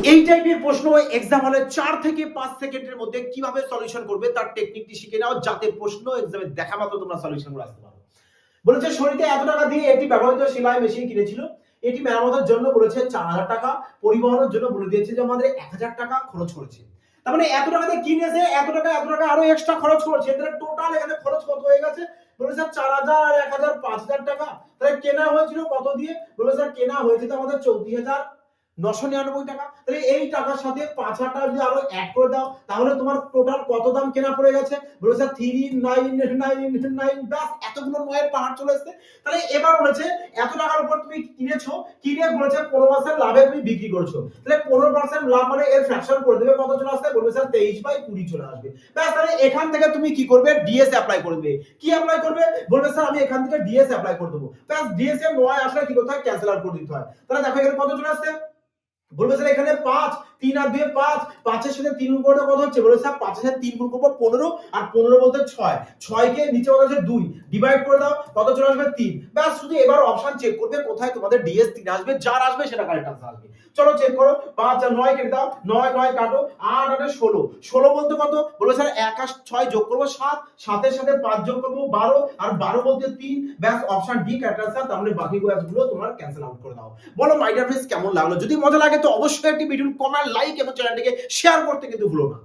এই টাইপের প্রশ্ন এক্সাম হলে 4 থেকে 5 সেকেন্ডের মধ্যে কিভাবে সলিউশন করবে তার টেকনিকটি শিখে নাও, যাতে প্রশ্ন এক্সামে দেখা মাত্র তোমরা সলিউশন করে আসতে পারো। বলেছে শরীরে এত টাকা দিয়ে এটি ব্যবহৃত সেলাই মেশিন কিনেছিল, এটি মেরামতের জন্য বলেছে 4000 টাকা, পরিবহনের জন্য বলে দিয়েছে যে আমাদের 1000 টাকা খরচ করেছে। তার মানে এত টাকা দিয়ে কিনেছে, এত টাকা আরো এক্সট্রা খরচ করেছে, তাহলে টোটাল এখানে খরচ কত হয়ে গেছে? বলে স্যার 4000, 1000, 5000 টাকা। তাহলে কেনা হয়েছিল কত দিয়ে? বলে স্যার কেনা হয়েছে তো আমাদের 34,999 টাকা। তাহলে এই টাকার সাথে 5000 টাকা যদি আরো অ্যাড করে দাও, তাহলে তোমার টোটাল কত দাম কেনা পড়ে গেছে? বলে স্যার 3999। ব্যাস, এতগুলো নয়ের পাহাড় চলে এসেছে। তাহলে এবার বলেছে এত টাকার উপর তুমি কিনেছো, কিনে বলেছে 15% লাভে তুমি বিক্রি করছো। তাহলে 15% লাভ মানে এর ফ্র্যাকশন করে দেবে, কত চলে আসবে? বলবে স্যার 23/20 চলে আসবে। ব্যাস, তাহলে এখান থেকে তুমি কি করবে? ডিএস অ্যাপ্লাই করবে। কি অ্যাপ্লাই করবে? বলবে স্যার আমি এখান থেকে ডিএস অ্যাপ্লাই করে দেবো। ব্যাস, ডিএস এর নয় আসলে কি করতে হয়? ক্যান্সেল আউট করে দিতে হয়। তাহলে দেখো এখানে কত চলে আসছে? বলবে স্যার এখানে 5, 3 আর 2 5, 5 এর সাথে 3 গুণ করলে কত হচ্ছে? বলে স্যার 5 এর সাথে 3 গুণ করব 15, আর 15 বলতে 6, 6 কে নিচে কত আছে? 2, ডিভাইড করে দাও, কত চলে আসবে? 3। ব্যাস, শুধু এবার অপশন চেক করবে কোথায় তোমাদের ডিএস 3 আসবে, যার আসবে সেটা কারেক্ট আনসার আসবে। চলো চেক করো, 5 আর 9 কেটে দাও, 9 9 কাটো, 8 8 16, 16 বলতে কত? বলে স্যার 1 আর 6 যোগ করব 7, 7 এর সাথে 5 যোগ করব 12, আর 12 বলতে 3। ব্যাস, অপশন ডি কারেক্ট আনসার। তাহলে বাকি গুলো তোমরা ক্যান্সেল আউট করে দাও। বলো মাই ডিয়ার ফ্রেন্ডস, কেমন লাগলো? যদি মজা লাগে তো অবশ্যই একটি ভিডিও কমেন্ট, লাইক এবং চ্যানেলটিকে শেয়ার করতে কিন্তু ভুলো না।